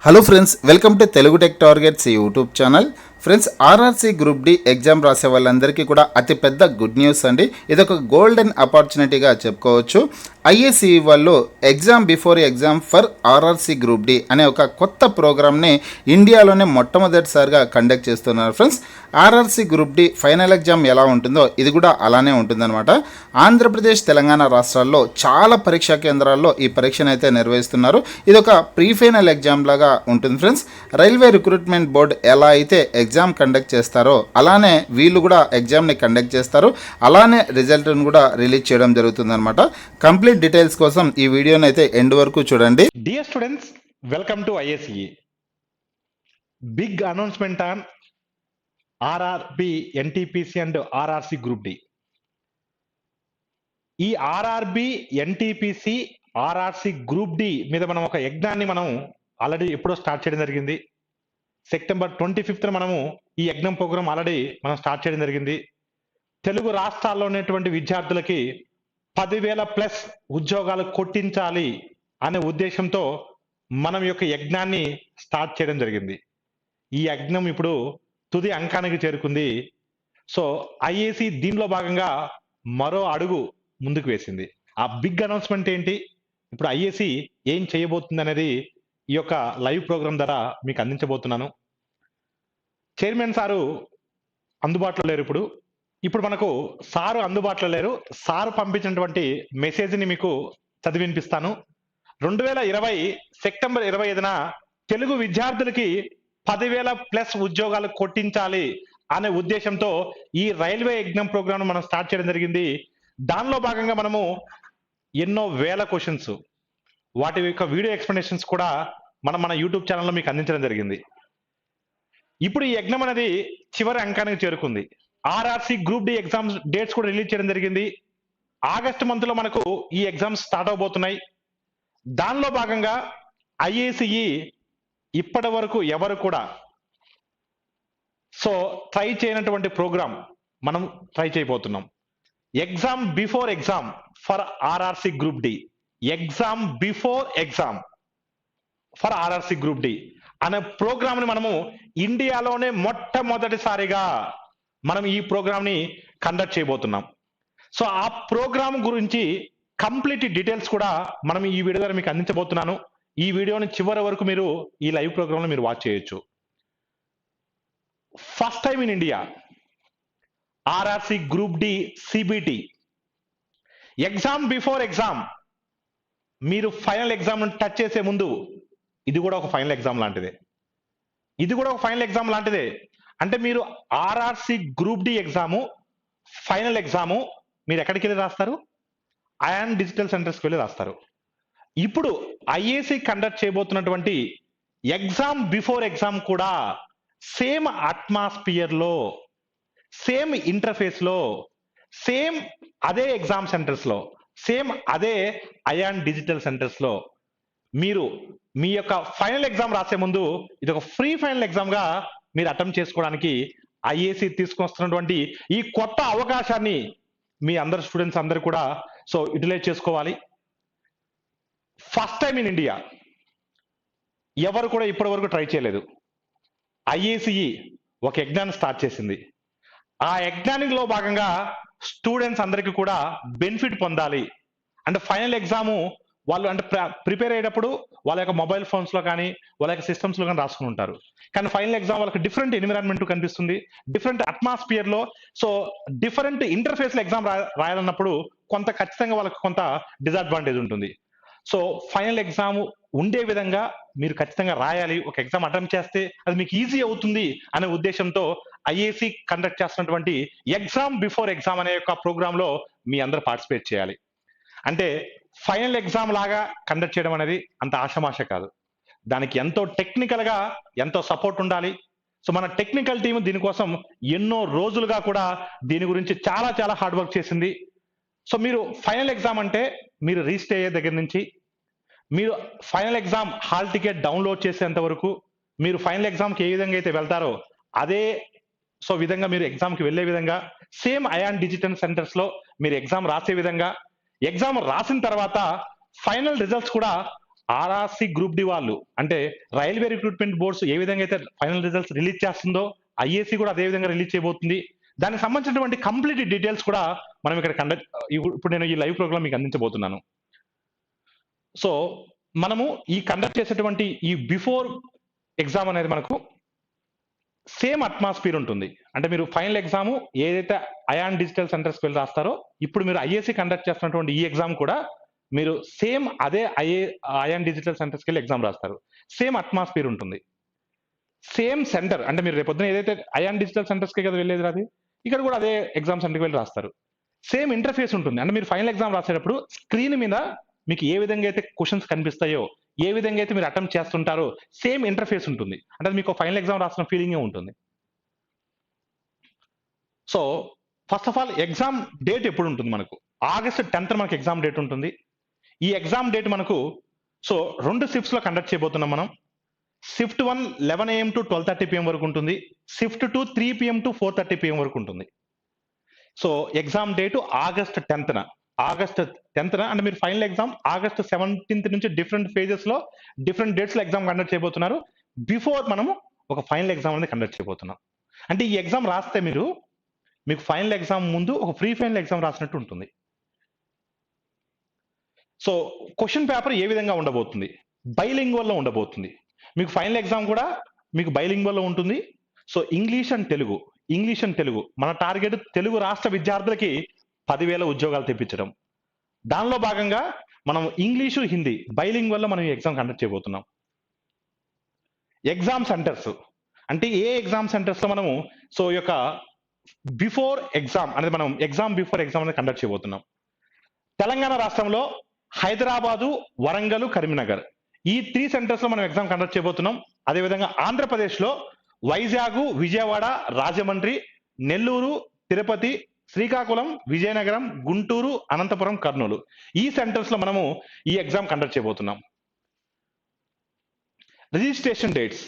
Hello friends, welcome to Telugu tech targets YouTube channel. Friends, RRC group D exam రాసే వాళ్ళందరికీ కూడా అతిపెద్ద good news అండి. ఇదొక గోల్డెన్ ఆపర్చునిటీగా చెప్పుకోవచ్చు. ఐఏసీ వాళ్ళు exam before exam for RRC group D అనే ఒక కొత్త ప్రోగ్రామ్ని ఇండియాలోనే మొట్టమొదటిసారిగా కండక్ట్ చేస్తున్నారు. Friends, RRC group D final exam ఎలా ఉంటుందో ఇది కూడా అలానే ఉంటుందన్నమాట. ఆంధ్రప్రదేశ్, తెలంగాణ రాష్ట్రాల్లో చాలా పరీక్షా కేంద్రాల్లో ఈ పరీక్షను అయితే నిర్వహిస్తున్నారు. ఇది ఒక ప్రీ ఫైనల్ ఎగ్జామ్ లాగా ఉంటుంది. ఫ్రెండ్స్, రైల్వే రిక్రూట్మెంట్ బోర్డు ఎలా అయితే ఎగ్జామ్ కండక్ట్ చేస్తారో అలానే వీళ్ళు కూడా ఎగ్జామ్ని కండక్ట్ చేస్తారు. అలానే రిజల్ట్ను కూడా రిలీజ్ చేయడం జరుగుతుందన్నమాట. కంప్లీట్ డీటెయిల్స్ కోసం ఈ వీడియోని అయితే ఎండ్ వరకు చూడండి. Dear students, welcome to ISE. Big announcement on RRB NTPC and RRC Group D. ఈ RRB NTPC RRC group D మీద మనం ఒక యజ్ఞాన్ని మనం ఆల్రెడీ ఎప్పుడో స్టార్ట్ చేయడం జరిగింది. సెప్టెంబర్ 25th మనము ఈ యజ్ఞం ప్రోగ్రామ్ ఆల్రెడీ మనం స్టార్ట్ చేయడం జరిగింది. తెలుగు రాష్ట్రాల్లో ఉన్నటువంటి విద్యార్థులకి 10,000+ ఉద్యోగాలు కొట్టించాలి అనే ఉద్దేశంతో మనం యొక్క యజ్ఞాన్ని స్టార్ట్ చేయడం జరిగింది. ఈ యజ్ఞం ఇప్పుడు తుది అంకానికి చేరుకుంది. సో ఐఏసీ దీనిలో భాగంగా మరో అడుగు ముందుకు వేసింది. ఆ బిగ్ అనౌన్స్మెంట్ ఏంటి, ఇప్పుడు ఐఏసీ ఏం చేయబోతుంది అనేది ఈ యొక్క లైవ్ ప్రోగ్రామ్ ద్వారా మీకు అందించబోతున్నాను. చైర్మన్ సారు అందుబాటులో లేరు. ఇప్పుడు మనకు సారు అందుబాటులో లేరు. సారు పంపించినటువంటి మెసేజ్ని మీకు చదివి వినిపిస్తాను. 2020 సెప్టెంబర్ 25న తెలుగు విద్యార్థులకి 10,000+ ఉద్యోగాలు కొట్టించాలి అనే ఉద్దేశంతో ఈ రైల్వే యజ్ఞం ప్రోగ్రామ్ మనం స్టార్ట్ చేయడం జరిగింది. దానిలో భాగంగా మనము ఎన్నో వేల క్వశ్చన్స్, వాటి యొక్క వీడియో ఎక్స్ప్లెనేషన్స్ కూడా మన యూట్యూబ్ ఛానల్లో మీకు అందించడం జరిగింది. ఇప్పుడు ఈ యజ్ఞం అనేది చివరి అంకానికి చేరుకుంది. RRC group D exams dates కూడా రిలీజ్ చేయడం జరిగింది. ఆగస్టు మంత్ లో మనకు ఈ ఎగ్జామ్స్ స్టార్ట్ అవబోతున్నాయి. దానిలో భాగంగా ఐఏసీఈ ఇప్పటి వరకు ఎవరు కూడా ట్రై చేయనటువంటి ప్రోగ్రామ్ మనం ట్రై చేయబోతున్నాం. Exam before exam for RRC group D. Exam before exam for RRC group D అనే ప్రోగ్రామ్ ని మనము ఇండియాలోనే మొట్టమొదటిసారిగా మనం ఈ ప్రోగ్రామ్ ని కండక్ట్ చేయబోతున్నాం. సో ఆ ప్రోగ్రామ్ గురించి కంప్లీట్ డీటెయిల్స్ కూడా మనం ఈ వీడియో ద్వారా మీకు అందించబోతున్నాను. ఈ వీడియోని చివరి వరకు మీరు ఈ లైవ్ ప్రోగ్రామ్ లో మీరు వాచ్ చేయొచ్చు. First time in India RRC group D CBT exam before exam. మీరు ఫైనల్ ఎగ్జామ్ టచ్ చేసే ముందు ఇది కూడా ఒక ఫైనల్ ఎగ్జామ్ లాంటిదే. అంటే మీరు RRC group D exam final exam మీరు ఎక్కడికి వెళ్ళి రాస్తారు? అయాన్ డిజిటల్ సెంటర్స్కి వెళ్ళి రాస్తారు. ఇప్పుడు ఐఏసీ కండక్ట్ చేయబోతున్నటువంటి ఎగ్జామ్ బిఫోర్ ఎగ్జామ్ కూడా సేమ్ అట్మాస్ఫియర్ లో, సేమ్ ఇంటర్ఫేస్ లో, సేమ్ అదే ఎగ్జామ్ సెంటర్స్ లో, సేమ్ అదే అయాన్ డిజిటల్ సెంటర్స్ లో మీరు మీ యొక్క ఫైనల్ ఎగ్జామ్ రాసే ముందు ఇది ఒక ఫ్రీ ఫైనల్ ఎగ్జామ్ గా మీరు అటెంప్ట్ చేసుకోవడానికి ఐఏసీ తీసుకొస్తున్నటువంటి ఈ కొత్త అవకాశాన్ని మీ అందరు స్టూడెంట్స్ అందరు కూడా యూటిలైజ్ చేసుకోవాలి. ఫస్ట్ టైం ఇన్ ఇండియా, ఎవరు కూడా ఇప్పటి వరకు ట్రై చేయలేదు. ఐఏసీఈ ఒక యజ్ఞాన్ని స్టార్ట్ చేసింది. ఆ యజ్ఞానిలో భాగంగా స్టూడెంట్స్ అందరికీ కూడా బెనిఫిట్ పొందాలి అంటే ఫైనల్ ఎగ్జాము వాళ్ళు అంటే ప్రిపేర్ అయ్యేటప్పుడు వాళ్ళ యొక్క మొబైల్ ఫోన్స్ లో కానీ వాళ్ళ యొక్క సిస్టమ్స్ లో కానీ రాసుకుని ఉంటారు. కానీ ఫైనల్ ఎగ్జామ్ వాళ్ళకి డిఫరెంట్ ఎన్విరాన్మెంట్ కనిపిస్తుంది, డిఫరెంట్ అట్మాస్ఫియర్ లో, డిఫరెంట్ ఇంటర్ఫేస్ లో ఎగ్జామ్ రాయాలన్నప్పుడు కొంత ఖచ్చితంగా వాళ్ళకి కొంత డిసడ్వాంటేజ్ ఉంటుంది. ఫైనల్ ఎగ్జామ్ ఉండే విధంగా మీరు ఖచ్చితంగా రాయాలి. ఒక ఎగ్జామ్ అటెంప్ట్ చేస్తే అది మీకు ఈజీ అవుతుంది అనే ఉద్దేశంతో ఐఏసీ కండక్ట్ చేస్తున్నటువంటి ఎగ్జామ్ బిఫోర్ ఎగ్జామ్ అనే యొక్క ప్రోగ్రామ్ లో మీ అందరూ పార్టిసిపేట్ చేయాలి. అంటే ఫైనల్ ఎగ్జామ్ లాగా కండక్ట్ చేయడం అనేది అంత ఆషమాష కాదు. దానికి ఎంతో టెక్నికల్ గా ఎంతో సపోర్ట్ ఉండాలి. మన టెక్నికల్ టీం దీనికోసం ఎన్నో రోజులుగా కూడా దీని గురించి చాలా చాలా హార్డ్ వర్క్ చేసింది. మీరు ఫైనల్ ఎగ్జామ్ అంటే మీరు రిజిస్టర్ అయ్యే దగ్గర నుంచి మీరు final exam hall ticket download చేసేంత వరకు, మీరు ఫైనల్ ఎగ్జామ్కి ఏ విధంగా అయితే వెళ్తారో అదే విధంగా మీరు ఎగ్జామ్కి వెళ్ళే విధంగా, సేమ్ అయాన్ డిజిటల్ సెంటర్స్ లో మీరు ఎగ్జామ్ రాసే విధంగా, ఎగ్జామ్ రాసిన తర్వాత ఫైనల్ రిజల్ట్స్ కూడా ఆర్ఆర్సి గ్రూప్ డి వాళ్ళు అంటే రైల్వే రిక్రూట్మెంట్ బోర్డ్స్ ఏ విధంగా అయితే ఫైనల్ రిజల్ట్స్ రిలీజ్ చేస్తుందో ఐఏసీ కూడా అదే విధంగా రిలీజ్ చేయబోతుంది. దానికి సంబంధించినటువంటి కంప్లీట్ డీటెయిల్స్ కూడా మనం ఇక్కడ ఇప్పుడు నేను ఈ లైవ్ ప్రోగ్రామ్ మీకు అందించబోతున్నాను. సో మనము ఈ కండక్ట్ చేసేటువంటి ఈ బిఫోర్ ఎగ్జామ్ అనేది మనకు సేమ్ అట్మాస్ఫియర్ ఉంటుంది. అంటే మీరు ఫైనల్ ఎగ్జామ్ ఏదైతే అయాన్ డిజిటల్ సెంటర్స్కి వెళ్ళి రాస్తారో, ఇప్పుడు మీరు ఐఏసీ కండక్ట్ చేస్తున్నటువంటి ఈ ఎగ్జామ్ కూడా మీరు సేమ్ అదే అయాన్ డిజిటల్ సెంటర్స్కి వెళ్ళి ఎగ్జామ్ రాస్తారు. సేమ్ అట్మాస్ఫియర్ ఉంటుంది, సేమ్ సెంటర్. అంటే మీరు రేపొద్దున ఏదైతే అయాన్ డిజిటల్ సెంటర్స్కి కదా వెళ్ళేది అది, ఇక్కడ కూడా అదే ఎగ్జామ్ సెంటర్కి వెళ్ళి రాస్తారు. సేమ్ ఇంటర్ఫేస్ ఉంటుంది. అంటే మీరు ఫైనల్ ఎగ్జామ్ రాసేటప్పుడు స్క్రీన్ మీద మీకు ఏ విధంగా అయితే క్వశ్చన్స్ కనిపిస్తాయో, ఏ విధంగా అయితే మీరు అటెంప్ట్ చేస్తుంటారో సేమ్ ఇంటర్ఫేస్ ఉంటుంది. అంటే మీకు ఫైనల్ ఎగ్జామ్ రాసిన ఫీలింగే ఉంటుంది. So first of all exam date ఎప్పుడు ఉంటుంది మనకు? ఆగస్ట్ 10th మనకు ఎగ్జామ్ డేట్ ఉంటుంది. ఈ ఎగ్జామ్ డేట్ మనకు 2 షిఫ్ట్స్ లో కండక్ట్ చేయబోతున్నాం మనం. షిఫ్ట్ 1 11 AM to 12:30 PM వరకు ఉంటుంది. షిఫ్ట్ 2 3 PM to 4:30 PM వరకు ఉంటుంది. So exam date August 10th. August 10th అంటే మీరు ఫైనల్ ఎగ్జామ్ ఆగస్ట్ 17th నుంచి డిఫరెంట్ ఫేజెస్ లో డిఫరెంట్ డేట్స్ లో ఎగ్జామ్ కండక్ట్ చేయబోతున్నారు. బిఫోర్ మనము ఒక ఫైనల్ ఎగ్జామ్ అనేది కండక్ట్ చేయబోతున్నాం. అంటే ఈ ఎగ్జామ్ రాస్తే మీకు ఫైనల్ ఎగ్జామ్ ముందు ఒక ప్రీ ఫైనల్ ఎగ్జామ్ రాసినట్టు ఉంటుంది. సో క్వశ్చన్ పేపర్ ఏ విధంగా ఉండబోతుంది? బైలింగ్వల్ లో ఉండబోతుంది. మీకు ఫైనల్ ఎగ్జామ్ కూడా మీకు బైలింగ్వల్ లో ఉంటుంది. సో ఇంగ్లీష్ అండ్ తెలుగు మన టార్గెట్ తెలుగు రాష్ట్ర విద్యార్థులకి 10,000 ఉద్యోగాలు తెప్పించడం. దానిలో భాగంగా మనం ఇంగ్లీషు హిందీ బైలింగ్వల్ లో మనం ఈ ఎగ్జామ్ కండక్ట్ చేయబోతున్నాం. ఎగ్జామ్ సెంటర్స్ అంటే ఏ ఎగ్జామ్ సెంటర్స్ లో మనము ఈ యొక్క బిఫోర్ ఎగ్జామ్ అనేది మనం ఎగ్జామ్ బిఫోర్ ఎగ్జామ్ అనేది కండక్ట్ చేయబోతున్నాం. తెలంగాణ రాష్ట్రంలో హైదరాబాదు, వరంగల్, కరీంనగర్ ఈ 3 సెంటర్స్ లో మనం ఎగ్జామ్ కండక్ట్ చేయబోతున్నాం. అదేవిధంగా ఆంధ్రప్రదేశ్ లో వైజాగ్, విజయవాడ, రాజమండ్రి, నెల్లూరు, తిరుపతి, శ్రీకాకుళం, విజయనగరం, గుంటూరు, అనంతపురం, కర్నూలు ఈ సెంటర్స్ లో మనము ఈ ఎగ్జామ్ కండక్ట్ చేయబోతున్నాం. రిజిస్ట్రేషన్ డేట్స్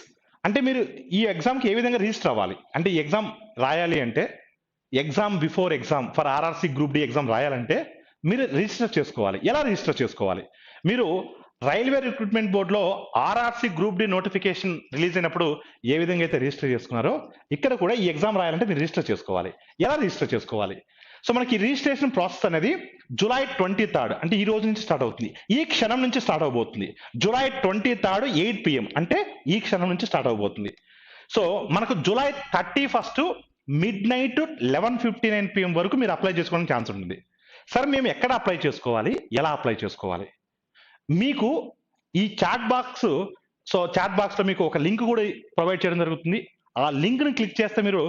అంటే మీరు ఈ ఎగ్జామ్కి ఏ విధంగా రిజిస్టర్ అవ్వాలి అంటే ఈ ఎగ్జామ్ రాయాలి అంటే exam before exam for RRC group D exam రాయాలంటే మీరు రిజిస్టర్ చేసుకోవాలి. ఎలా రిజిస్టర్ చేసుకోవాలి? మీరు రైల్వే రిక్రూట్మెంట్ బోర్డులో RRC group D notification release అయినప్పుడు ఏ విధంగా అయితే రిజిస్టర్ చేసుకున్నారో ఇక్కడ కూడా ఈ ఎగ్జామ్ రాయాలంటే మీరు రిజిస్టర్ చేసుకోవాలి. ఎలా రిజిస్టర్ చేసుకోవాలి? సో మనకి రిజిస్ట్రేషన్ ప్రాసెస్ అనేది జూలై 23rd అంటే ఈ రోజు నుంచి స్టార్ట్ అవుతుంది. ఈ క్షణం నుంచి స్టార్ట్ అవబోతుంది. జూలై 23rd 8 PM అంటే ఈ క్షణం నుంచి స్టార్ట్ అవబోతుంది. సో మనకు జూలై 31st midnight 11:59 PM వరకు మీరు అప్లై చేసుకోవడానికి ఛాన్స్ ఉంటుంది. సార్ మేము ఎక్కడ అప్లై చేసుకోవాలి, ఎలా అప్లై చేసుకోవాలి? మీకు ఈ చాట్ బాక్స్ చాట్ బాక్స్ లో మీకు ఒక లింక్ కూడా ప్రొవైడ్ చేయడం జరుగుతుంది. ఆ లింక్ ని క్లిక్ చేస్తే మీరు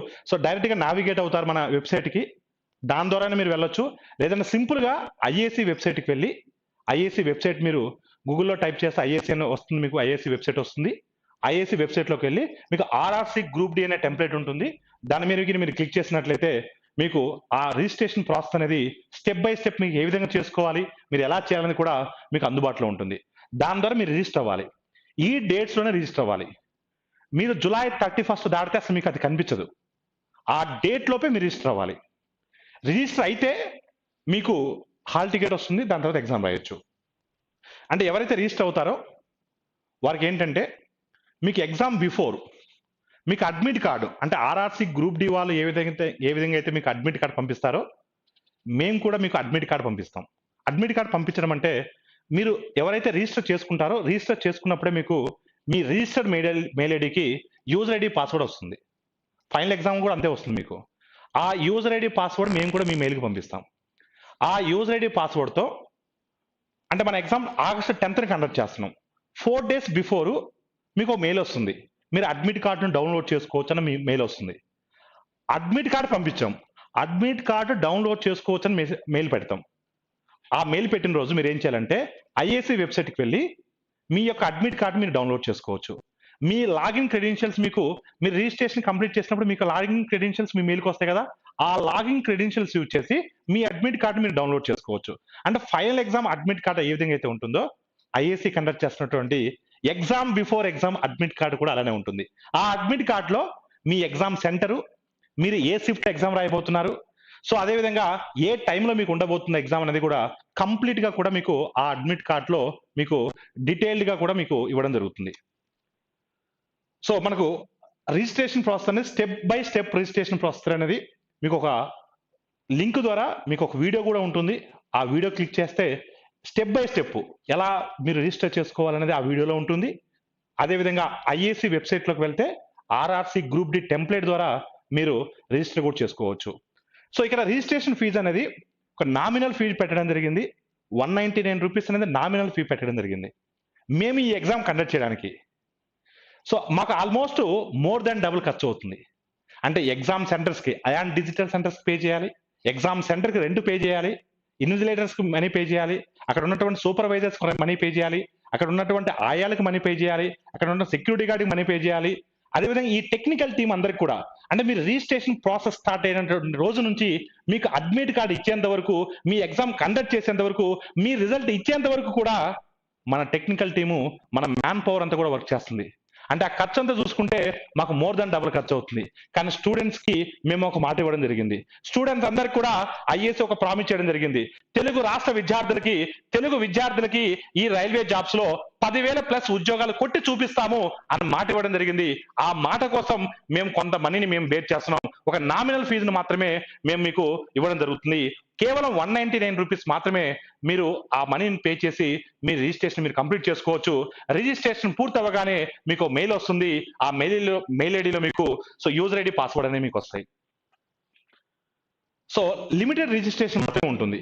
డైరెక్ట్ గా నావిగేట్ అవుతారు మన వెబ్సైట్ కి. దాని ద్వారానే మీరు వెళ్ళొచ్చు. లేదంటే సింపుల్ గా ఐఏసీ వెబ్సైట్ కి వెళ్ళి ఐఏసీ వెబ్సైట్ మీరు గూగుల్లో టైప్ చేస్తే ఐఏసీ అని వస్తుంది, మీకు ఐఏసీ వెబ్సైట్ వస్తుంది. ఐఏసీ వెబ్సైట్ లోకి వెళ్ళి మీకు ఆర్ఆర్సి గ్రూప్ డి అనే టెంప్లెట్ ఉంటుంది. దాని మీద మీరు క్లిక్ చేసినట్లయితే మీకు ఆ రిజిస్ట్రేషన్ ప్రాసెస్ అనేది స్టెప్ బై స్టెప్ మీకు ఏ విధంగా చేసుకోవాలి, మీరు ఎలా చేయాలని కూడా మీకు అందుబాటులో ఉంటుంది. దాని ద్వారా మీరు రిజిస్టర్ అవ్వాలి. ఈ డేట్స్ లోనే రిజిస్టర్ అవ్వాలి. మీరు జూలై 31st దాటితే అసలు మీకు అది కనిపించదు. ఆ డేట్ లోపే మీరు రిజిస్టర్ అవ్వాలి. రిజిస్టర్ అయితే మీకు హాల్ టికెట్ వస్తుంది. దాని తర్వాత ఎగ్జామ్ రాయొచ్చు. అంటే ఎవరైతే రిజిస్టర్ అవుతారో వారికి ఏంటంటే మీకు ఎగ్జామ్ బిఫోర్ మీకు అడ్మిట్ కార్డు అంటే ఆర్ఆర్సి గ్రూప్ డి వాళ్ళు ఏ విధంగా అయితే మీకు అడ్మిట్ కార్డు పంపిస్తారో మేము కూడా మీకు అడ్మిట్ కార్డు పంపిస్తాం. అడ్మిట్ కార్డు పంపించడం అంటే మీరు ఎవరైతే రిజిస్టర్ చేసుకుంటారో రిజిస్టర్ చేసుకున్నప్పుడే మీకు మీ రిజిస్టర్డ్ మెయిల్ ఐడికి యూజర్ ఐడి పాస్వర్డ్ వస్తుంది. ఫైనల్ ఎగ్జామ్ కూడా అంతే వస్తుంది మీకు. ఆ యూజర్ ఐడి పాస్వర్డ్ మేము కూడా మీ మెయిల్కి పంపిస్తాం. ఆ యూజర్ ఐడి పాస్వర్డ్తో అంటే మన ఎగ్జామ్ ఆగస్ట్ 10th కండక్ట్ చేస్తున్నాం. 4 days బిఫోర్ మీకు మెయిల్ వస్తుంది. మీరు అడ్మిట్ కార్డును డౌన్లోడ్ చేసుకోవచ్చు అని మీ మెయిల్ వస్తుంది. అడ్మిట్ కార్డు పంపించాం. అడ్మిట్ కార్డు డౌన్లోడ్ చేసుకోవచ్చు అని మెయిల్ పెడతాం. ఆ మెయిల్ పెట్టిన రోజు మీరు ఏం చేయాలంటే ఐఏసీ వెబ్సైట్కి వెళ్ళి మీ యొక్క అడ్మిట్ కార్డు మీరు డౌన్లోడ్ చేసుకోవచ్చు. మీ లాగిన్ క్రెడెన్షియల్స్ మీరు రిజిస్ట్రేషన్ కంప్లీట్ చేసినప్పుడు మీకు లాగిన్ క్రెడెన్షియల్స్ మీ మెయిల్కి వస్తాయి కదా, ఆ లాగిన్ క్రెడెన్షియల్స్ యూజ్ చేసి మీ అడ్మిట్ కార్డు మీరు డౌన్లోడ్ చేసుకోవచ్చు. అంటే ఫైనల్ ఎగ్జామ్ అడ్మిట్ కార్డు ఏ విధంగా అయితే ఉంటుందో ఐఏసీ కండక్ట్ చేస్తున్నటువంటి exam before exam admit card కూడా అలానే ఉంటుంది. ఆ అడ్మిట్ కార్డులో మీ ఎగ్జామ్ సెంటరు, మీరు ఏ షిఫ్ట్ ఎగ్జామ్ రాయబోతున్నారు, అదేవిధంగా ఏ టైంలో మీకు ఉండబోతున్న ఎగ్జామ్ అనేది కూడా కంప్లీట్ గా కూడా మీకు ఆ అడ్మిట్ కార్డ్ లో మీకు డీటెయిల్డ్ గా కూడా మీకు ఇవ్వడం జరుగుతుంది. సో మనకు రిజిస్ట్రేషన్ ప్రాసెస్ అనేది step by step registration process అనేది మీకు ఒక లింక్ ద్వారా మీకు ఒక వీడియో కూడా ఉంటుంది. ఆ వీడియో క్లిక్ చేస్తే స్టెప్ బై స్టెప్ ఎలా మీరు రిజిస్టర్ చేసుకోవాలనేది ఆ వీడియోలో ఉంటుంది. అదేవిధంగా ఐఏసీ వెబ్సైట్లోకి వెళ్తే ఆర్ఆర్సి గ్రూప్ డి టెంప్లెట్ ద్వారా మీరు రిజిస్టర్ కూడా చేసుకోవచ్చు. సో ఇక్కడ రిజిస్ట్రేషన్ ఫీజు అనేది ఒక నామినల్ ఫీ పెట్టడం జరిగింది. 199 రూపీస్ అనేది నామినల్ ఫీ పెట్టడం జరిగింది మేము ఈ ఎగ్జామ్ కండక్ట్ చేయడానికి. సో మాకు ఆల్మోస్ట్ మోర్ దాన్ డబుల్ ఖర్చు అవుతుంది. అంటే ఎగ్జామ్ సెంటర్స్కి అయాన్ డిజిటల్ సెంటర్స్కి పే చేయాలి, ఎగ్జామ్ సెంటర్కి రెంట్ పే చేయాలి, ఇన్విజిలేటర్స్కి మనీ పే చేయాలి, అక్కడ ఉన్నటువంటి సూపర్వైజర్స్ మనీ పే చేయాలి, అక్కడ ఉన్నటువంటి ఆయాలకు మనీ పే చేయాలి, అక్కడ ఉన్న సెక్యూరిటీ గార్డ్కి మనీ పే చేయాలి. అదేవిధంగా ఈ టెక్నికల్ టీం అందరికి కూడా అంటే మీరు రిజిస్ట్రేషన్ ప్రాసెస్ స్టార్ట్ అయినటువంటి రోజు నుంచి మీకు అడ్మిట్ కార్డు ఇచ్చేంత వరకు, మీ ఎగ్జామ్ కండక్ట్ చేసేంత వరకు, మీ రిజల్ట్ ఇచ్చేంత వరకు కూడా మన టెక్నికల్ టీము మన మ్యాన్ పవర్ అంతా కూడా వర్క్ చేస్తుంది. అంటే ఆ ఖర్చు అంతా చూసుకుంటే మాకు మోర్ దాన్ డబుల్ ఖర్చు అవుతుంది. కానీ స్టూడెంట్స్ కి మేము ఒక మాట ఇవ్వడం జరిగింది. స్టూడెంట్స్ అందరికి కూడా ఐఏఎస్ ఒక ప్రామిస్ చేయడం జరిగింది. తెలుగు రాష్ట్ర విద్యార్థులకి ఈ రైల్వే జాబ్స్ లో 10,000 ప్లస్ ఉద్యోగాలు కొట్టి చూపిస్తాము అని మాట ఇవ్వడం జరిగింది. ఆ మాట కోసం మేము కొంత మనీని మేము బేర్ చేస్తున్నాం. ఒక నామినల్ ఫీజును మాత్రమే మేము మీకు ఇవ్వడం జరుగుతుంది. కేవలం 199 రూపీస్ మాత్రమే మీరు ఆ మనీని పే చేసి మీ రిజిస్ట్రేషన్ మీరు కంప్లీట్ చేసుకోవచ్చు. రిజిస్ట్రేషన్ పూర్తి అవ్వగానే మీకు మెయిల్ వస్తుంది. ఆ మెయిల్ ఐడిలో మీకు యూజర్ ఐడి పాస్వర్డ్ అనేవి మీకు వస్తాయి. సో లిమిటెడ్ రిజిస్ట్రేషన్ మాత్రమే ఉంటుంది.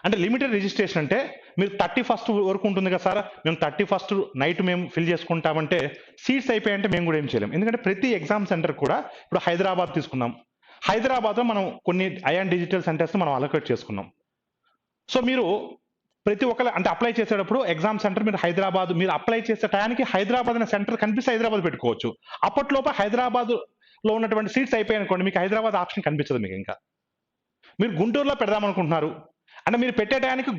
అంటే లిమిటెడ్ రిజిస్ట్రేషన్ అంటే మీరు 31st వరకు ఉంటుంది కదా సార్, మేము 31st నైట్ మేము ఫిల్ చేసుకుంటామంటే సీట్స్ అయిపోయాయంటే మేము కూడా ఏం చేయలేం. ఎందుకంటే ప్రతి ఎగ్జామ్ సెంటర్ కూడా ఇప్పుడు హైదరాబాద్ తీసుకున్నాం, హైదరాబాద్లో మనం కొన్ని అయాన్ డిజిటల్ సెంటర్స్ మనం అలొకేట్ చేసుకున్నాం. సో మీరు ప్రతి ఒక్కరు అంటే అప్లై చేసేటప్పుడు ఎగ్జామ్ సెంటర్ మీరు హైదరాబాద్ మీరు అప్లై చేసే టయానికి హైదరాబాద్ అనే సెంటర్ కనిపిస్తే హైదరాబాద్ పెట్టుకోవచ్చు. అప్పట్లోపు హైదరాబాద్ లో ఉన్నటువంటి సీట్స్ అయిపోయాయి అనుకోండి, మీకు హైదరాబాద్ ఆప్షన్ కనిపించదు. మీకు ఇంకా మీరు గుంటూరులో పెడదాం అనుకుంటున్నారు అంటే మీరు పెట్టే టయానికి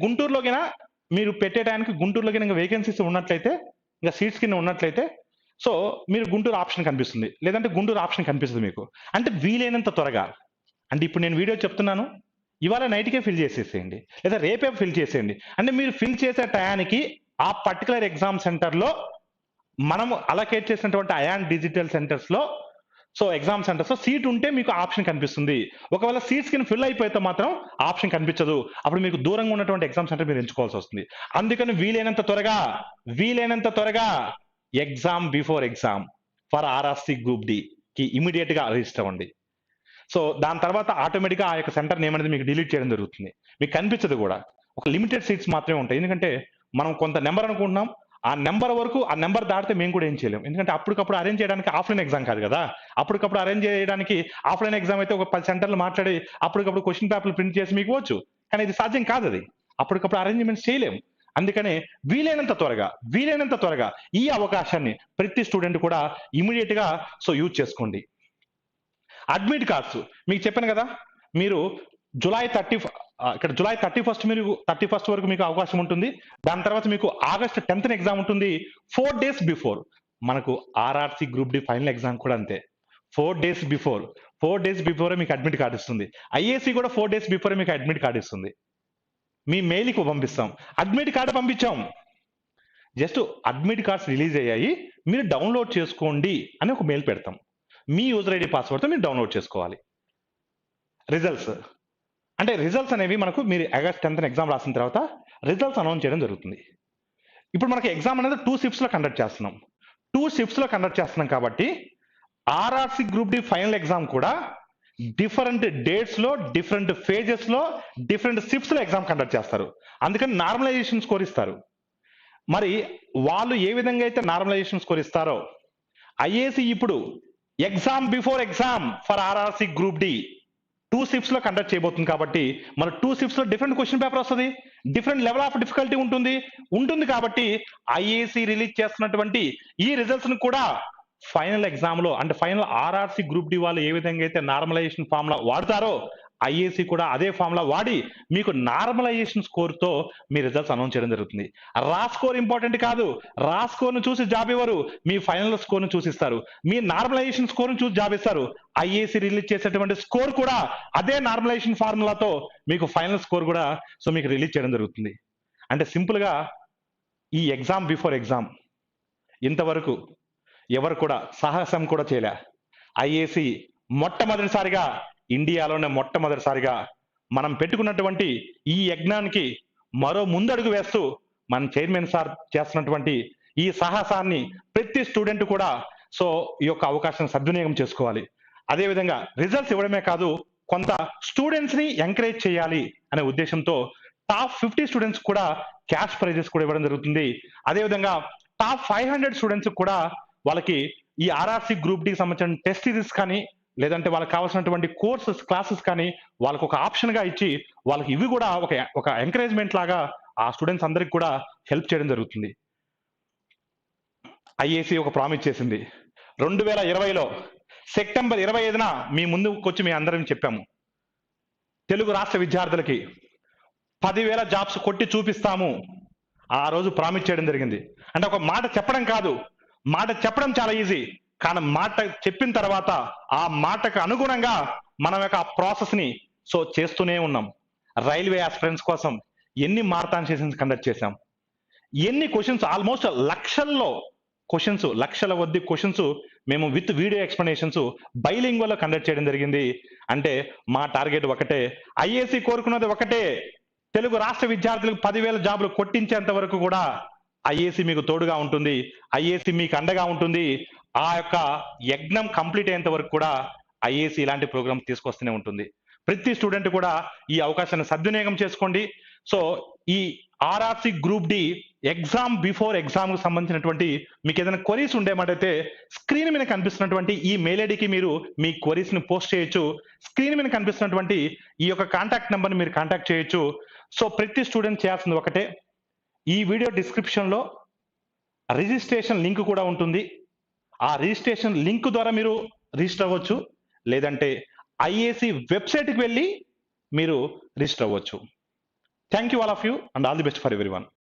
గుంటూరులో ఇంకా వేకెన్సీస్ ఉన్నట్లయితే, ఇంకా సీట్స్ కింద ఉన్నట్లయితే సో మీరు గుంటూరు ఆప్షన్ కనిపిస్తుంది, లేదంటే గుంటూరు ఆప్షన్ కనిపిస్తుంది మీకు. అంటే వీలైనంత త్వరగా, అంటే ఇప్పుడు నేను వీడియో చెప్తున్నాను, ఇవాళ నైట్కే ఫిల్ చేసేసేయండి లేదా రేపే ఫిల్ చేసేయండి. అంటే మీరు ఫిల్ చేసే టయానికి ఆ పర్టికులర్ ఎగ్జామ్ సెంటర్లో మనం అలొకేట్ చేసినటువంటి అయాన్ డిజిటల్ సెంటర్స్ లో ఎగ్జామ్ సెంటర్స్ లో సీట్ ఉంటే మీకు ఆప్షన్ కనిపిస్తుంది. ఒకవేళ సీట్స్ కింద ఫిల్ అయిపోతే మాత్రం ఆప్షన్ కనిపించదు. అప్పుడు మీకు దూరంగా ఉన్నటువంటి ఎగ్జామ్ సెంటర్ మీరు ఎంచుకోవాల్సి వస్తుంది. అందుకని వీలైనంత త్వరగా exam before exam for RRC group D కి ఇమీడియట్ గా రిజిస్టర్ అవ్వండి. సో దాని తర్వాత ఆటోమేటిక్ గా ఆ యొక్క సెంటర్ నేమ్ అనేది మీకు డిలీట్ చేయడం జరుగుతుంది. మీకు కనిపించదు కూడా, ఒక లిమిటెడ్ సీట్స్ మాత్రమే ఉంటాయి. ఎందుకంటే మనం కొంత నెంబర్ అనుకుంటున్నాం, ఆ నెంబర్ వరకు ఆ నెంబర్ దాటితే మేము కూడా ఏం చేయలేం. ఎందుకంటే అప్పటికప్పుడు అరేంజ్ చేయడానికి ఆఫ్లైన్ ఎగ్జామ్ కాదు కదా. అప్పటికప్పుడు అరేంజ్ చేయడానికి ఆఫ్లైన్ ఎగ్జామ్ అయితే ఒక 10 సెంటర్లు మాట్లాడి అప్పటికప్పుడు క్వశ్చన్ పేపర్లు ప్రింట్ చేసి మీకు ఇవ్వచ్చు. కానీ ఇది సాధ్యం కాదు, అది అప్పటికప్పుడు అరేంజ్మెంట్స్ చేయలేం. అందుకనే వీలైనంత త్వరగా ఈ అవకాశాన్ని ప్రతి స్టూడెంట్ కూడా ఇమీడియట్ గా యూజ్ చేసుకోండి. అడ్మిట్ కార్డ్స్ మీకు చెప్పాను కదా, మీరు జూలై 31st వరకు మీకు అవకాశం ఉంటుంది. దాని తర్వాత మీకు ఆగస్ట్ 10th ఎగ్జామ్ ఉంటుంది. 4 days బిఫోర్ మనకు RRC group D final exam కూడా అంతే. 4 days బిఫోరే మీకు అడ్మిట్ కార్డు ఇస్తుంది. ఐఏసీ కూడా 4 days బిఫోరే మీకు అడ్మిట్ కార్డు ఇస్తుంది. మీ మెయిల్కి పంపిస్తాం, అడ్మిట్ కార్డు పంపించాం, జస్ట్ అడ్మిట్ కార్డ్స్ రిలీజ్ అయ్యాయి, మీరు డౌన్లోడ్ చేసుకోండి అని ఒక మెయిల్ పెడతాం. మీ యూజర్ ఐడి పాస్వర్డ్తో మీరు డౌన్లోడ్ చేసుకోవాలి. రిజల్ట్స్ అనేవి మనకు మీరు ఆగస్ట్ 10th ఎగ్జామ్ రాసిన తర్వాత రిజల్ట్స్ అనౌన్స్ చేయడం జరుగుతుంది. ఇప్పుడు మనకి ఎగ్జామ్ అనేది 2 shifts లో కండక్ట్ చేస్తున్నాం కాబట్టి RRC group D final exam కూడా డిఫరెంట్ డేట్స్ లో, డిఫరెంట్ ఫేజెస్ లో, డిఫరెంట్ షిఫ్ట్స్ లో ఎగ్జామ్ కండక్ట్ చేస్తారు. అందుకని నార్మలైజేషన్ స్కోర్ ఇస్తారు. మరి వాళ్ళు ఏ విధంగా అయితే నార్మలైజేషన్ స్కోర్ ఇస్తారో ఐఏసీ ఇప్పుడు exam before exam for RRC group D 2 shifts లో కండక్ట్ చేయబోతుంది. కాబట్టి మన 2 shifts లో డిఫరెంట్ క్వశ్చన్ పేపర్ వస్తుంది, డిఫరెంట్ లెవెల్ ఆఫ్ డిఫికల్టీ ఉంటుంది. కాబట్టి ఐఏసీ రిలీజ్ చేస్తున్నటువంటి ఈ రిజల్ట్స్ ను కూడా ఫైనల్ ఎగ్జామ్ లో, అంటే ఫైనల్ ఆర్ఆర్సి గ్రూప్ డి వాళ్ళు ఏ విధంగా అయితే నార్మలైజేషన్ ఫార్ములా వాడతారో ఐఏసీ కూడా అదే ఫార్ములా వాడి మీకు నార్మలైజేషన్ స్కోర్తో మీ రిజల్ట్స్ అనౌన్స్ చేయడం జరుగుతుంది. రా స్కోర్ ఇంపార్టెంట్ కాదు. రా స్కోర్ను చూసి జాబ్ ఇవ్వరు. మీ ఫైనల్ స్కోర్ను చూసిస్తారు. మీ నార్మలైజేషన్ స్కోర్ను చూసి జాబ్ ఇస్తారు. ఐఏసీ రిలీజ్ చేసేటువంటి స్కోర్ కూడా అదే నార్మలైజేషన్ ఫార్ములాతో మీకు ఫైనల్ స్కోర్ కూడా మీకు రిలీజ్ చేయడం జరుగుతుంది. అంటే సింపుల్గా ఈ ఎగ్జామ్ బిఫోర్ ఎగ్జామ్ ఇంతవరకు ఎవరు కూడా సాహసం కూడా చేయలే. ఐఏసీ మొట్టమొదటిసారిగా ఇండియాలోనే మొట్టమొదటిసారిగా మనం పెట్టుకున్నటువంటి ఈ యజ్ఞానికి మరో ముందడుగు వేస్తూ మన చైర్మన్ సార్ చేస్తున్నటువంటి ఈ సాహసాన్ని ప్రతి స్టూడెంట్ కూడా ఈ యొక్క అవకాశం సద్వినియోగం చేసుకోవాలి. అదేవిధంగా రిజల్ట్స్ ఇవ్వడమే కాదు, కొంత స్టూడెంట్స్ ని ఎంకరేజ్ చేయాలి అనే ఉద్దేశంతో టాప్ 50 స్టూడెంట్స్ కూడా క్యాష్ ప్రైజెస్ కూడా ఇవ్వడం జరుగుతుంది. అదేవిధంగా టాప్ 500 స్టూడెంట్స్ కూడా వాళ్ళకి ఈ ఆర్ఆర్సీ గ్రూప్ డి సంబంధించిన టెస్ట్ సిరీస్ కానీ లేదంటే వాళ్ళకి కావాల్సినటువంటి కోర్సెస్ క్లాసెస్ కానీ వాళ్ళకు ఒక ఆప్షన్ గా ఇచ్చి వాళ్ళకి ఇవి కూడా ఒక ఎంకరేజ్మెంట్ లాగా ఆ స్టూడెంట్స్ అందరికి కూడా హెల్ప్ చేయడం జరుగుతుంది. ఐఏసీ ఒక ప్రామిస్ చేసింది. 2020లో సెప్టెంబర్ 25న మీ ముందుకు వచ్చి మీ అందరం చెప్పాము, తెలుగు రాష్ట్ర విద్యార్థులకి 10,000 జాబ్స్ కొట్టి చూపిస్తాము. ఆ రోజు ప్రామిస్ చేయడం జరిగింది. అంటే ఒక మాట చెప్పడం కాదు, మాట చెప్పడం చాలా ఈజీ, కానీ మాట చెప్పిన తర్వాత ఆ మాటకు అనుగుణంగా మనం యొక్క ప్రాసెస్ ని చేస్తూనే ఉన్నాం. రైల్వే ఆస్పిరెంట్స్ కోసం ఎన్ని మారథాన్ సెషన్స్ కండక్ట్ చేశాం, ఎన్ని క్వశ్చన్స్, ఆల్మోస్ట్ లక్షల కొద్ది క్వశ్చన్స్ మేము with video explanations bilingual conduct చేయడం జరిగింది. అంటే మా టార్గెట్ ఒకటే, ఐఏసీ కోరుకున్నది ఒకటే, తెలుగు రాష్ట్ర విద్యార్థులకు 10,000 జాబులు కొట్టించేంత వరకు కూడా ఐఏసీ మీకు తోడుగా ఉంటుంది, ఐఏసీ మీకు అండగా ఉంటుంది. ఆ యొక్క యజ్ఞం కంప్లీట్ అయ్యేంత వరకు కూడా ఐఏసీ ఇలాంటి ప్రోగ్రామ్ తీసుకొస్తూనే ఉంటుంది. ప్రతి స్టూడెంట్ కూడా ఈ అవకాశాన్ని సద్వినియోగం చేసుకోండి. ఈ RRC group D exam before exam కు సంబంధించినటువంటి మీకు ఏదైనా క్వరీస్ ఉండేమాటైతే స్క్రీన్ మీద కనిపిస్తున్నటువంటి ఈ మెయిల్ ఐడికి మీరు మీ క్వరీస్ ని పోస్ట్ చేయొచ్చు. స్క్రీన్ మీద కనిపిస్తున్నటువంటి ఈ యొక్క కాంటాక్ట్ నెంబర్ని మీరు కాంటాక్ట్ చేయొచ్చు. ప్రతి స్టూడెంట్ చేయాల్సింది ఒకటే, ఈ వీడియో డిస్క్రిప్షన్ లో రిజిస్ట్రేషన్ లింక్ కూడా ఉంటుంది. ఆ రిజిస్ట్రేషన్ లింక్ ద్వారా మీరు రిజిస్టర్ అవ్వచ్చు, లేదంటే ఐఏసీ వెబ్సైట్కి వెళ్ళి మీరు రిజిస్టర్ అవ్వచ్చు. Thank you all of you and all the best for everyone.